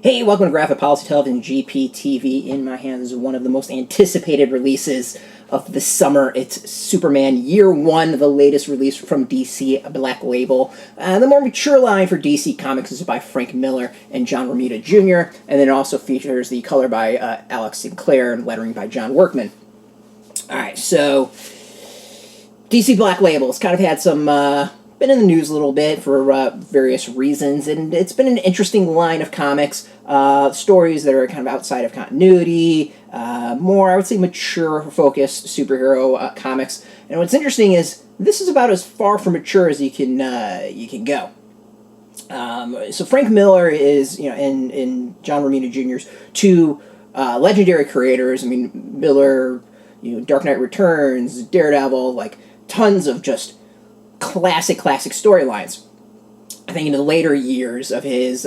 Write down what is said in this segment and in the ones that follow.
Hey, welcome to Graphic Policy Television GPTV. In my hands is one of the most anticipated releases of the summer. It's Superman Year One, the latest release from DC Black Label. The more mature line for DC Comics is by Frank Miller and John Romita Jr., and then it also features the color by Alex Sinclair and lettering by John Workman. Alright, so DC Black Label's kind of had some been in the news a little bit for various reasons, and it's been an interesting line of comics, stories that are kind of outside of continuity, more, I would say, mature-focused superhero comics. And what's interesting is this is about as far from mature as you can go. So Frank Miller is, and John Romita Jr.'s two legendary creators. I mean, Miller, Dark Knight Returns, Daredevil, like tons of just classic storylines. I think in the later years of his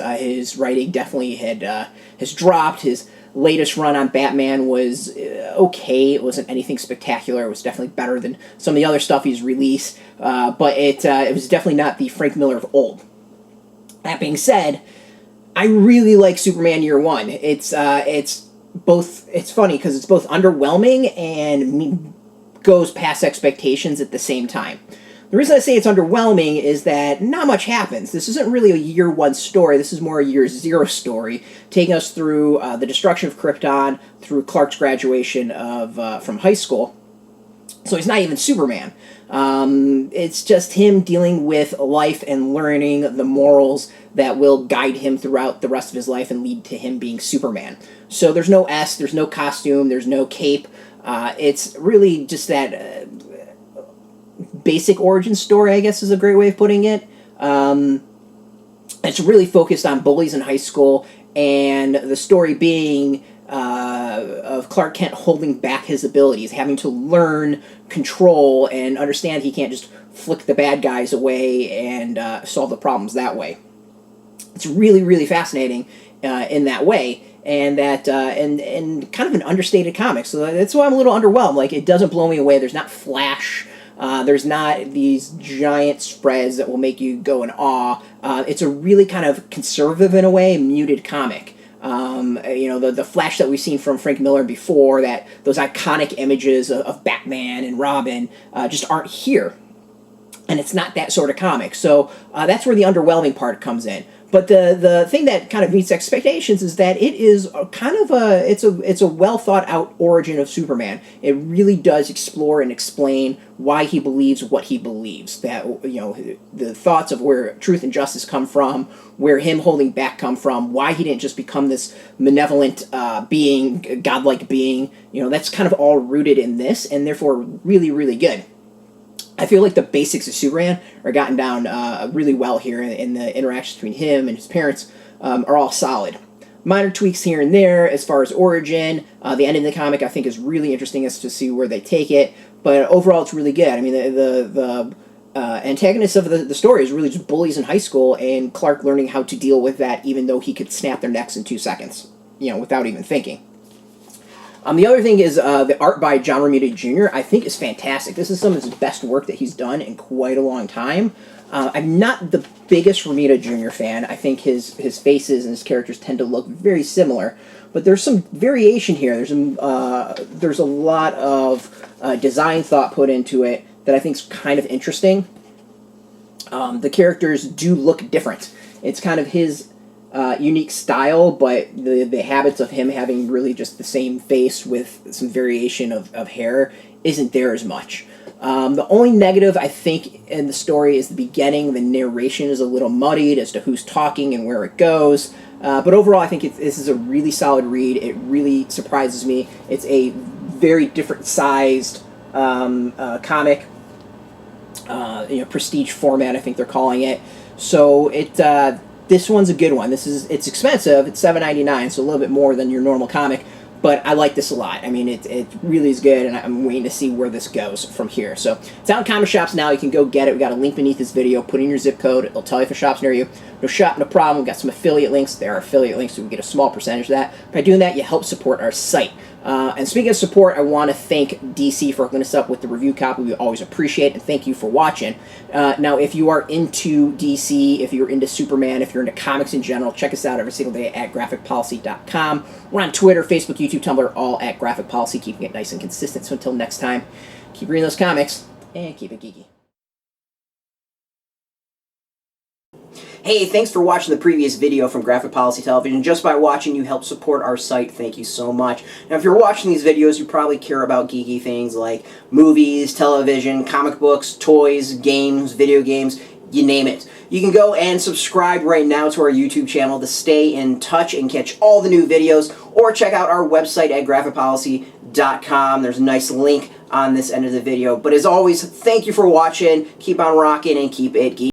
writing definitely has dropped. His latest run on Batman was okay. It wasn't anything spectacular. It was definitely better than some of the other stuff he's released, but it was definitely not the Frank Miller of old. That being said, I really like Superman Year One. It's funny because it's both underwhelming and goes past expectations at the same time. The reason I say it's underwhelming is that not much happens. This isn't really a Year One story. This is more a Year Zero story, taking us through the destruction of Krypton, through Clark's graduation from high school. So he's not even Superman. It's just him dealing with life and learning the morals that will guide him throughout the rest of his life and lead to him being Superman. So there's no S, there's no costume, there's no cape. It's really just that basic origin story, I guess is a great way of putting it. It's really focused on bullies in high school, and the story being of Clark Kent holding back his abilities, having to learn control and understand he can't just flick the bad guys away and solve the problems that way. It's really, really fascinating in that way, and that and kind of an understated comic. So that's why I'm a little underwhelmed. Like, it doesn't blow me away. There's not flash. There's not these giant spreads that will make you go in awe. It's a really kind of conservative, in a way, muted comic. The flash that we've seen from Frank Miller before, that those iconic images of Batman and Robin just aren't here. And it's not that sort of comic. So that's where the underwhelming part comes in. But the thing that kind of meets expectations is that it is it's a well thought out origin of Superman. It really does explore and explain why he believes what he believes. That the thoughts of where truth and justice come from, where him holding back come from, why he didn't just become this malevolent being, godlike being. That's kind of all rooted in this, and therefore really, really good. I feel like the basics of Superman are gotten down really well here, and the interactions between him and his parents are all solid. Minor tweaks here and there as far as origin. The ending of the comic, I think, is really interesting as to see where they take it, but overall it's really good. I mean, the antagonist of the story is really just bullies in high school, and Clark learning how to deal with that, even though he could snap their necks in 2 seconds, without even thinking. The other thing is the art by John Romita Jr. I think is fantastic. This is some of his best work that he's done in quite a long time. I'm not the biggest Romita Jr. fan. I think his faces and his characters tend to look very similar, but there's some variation here. There's a lot of design thought put into it that I think is kind of interesting. The characters do look different. It's kind of his unique style, but the habits of him having really just the same face with some variation of hair isn't there as much. The only negative, I think, in the story is the beginning. The narration is a little muddied as to who's talking and where it goes. But overall, I think this is a really solid read. It really surprises me. It's a very different sized comic, prestige format, I think they're calling it. So this one's a good one. It's expensive. It's $7.99, so a little bit more than your normal comic, but I like this a lot. I mean, it really is good, and I'm waiting to see where this goes from here. So it's out in comic shops now. You can go get it. We got a link beneath this video. Put in your zip code. It'll tell you if a shop's near you. No shop, no problem. We've got some affiliate links. There are affiliate links, so we get a small percentage of that. By doing that, you help support our site. And speaking of support, I want to thank DC for hooking us up with the review copy. We always appreciate it, and thank you for watching. Now, if you are into DC, if you're into Superman, if you're into comics in general, check us out every single day at graphicpolicy.com. We're on Twitter, Facebook, YouTube, Tumblr, all at Graphic Policy, keeping it nice and consistent. So until next time, keep reading those comics, and keep it geeky. Hey, thanks for watching the previous video from Graphic Policy Television. Just by watching, you help support our site. Thank you so much. Now, if you're watching these videos, you probably care about geeky things like movies, television, comic books, toys, games, video games, you name it. You can go and subscribe right now to our YouTube channel to stay in touch and catch all the new videos, or check out our website at graphicpolicy.com. There's a nice link on this end of the video. But as always, thank you for watching. Keep on rocking and keep it geeky.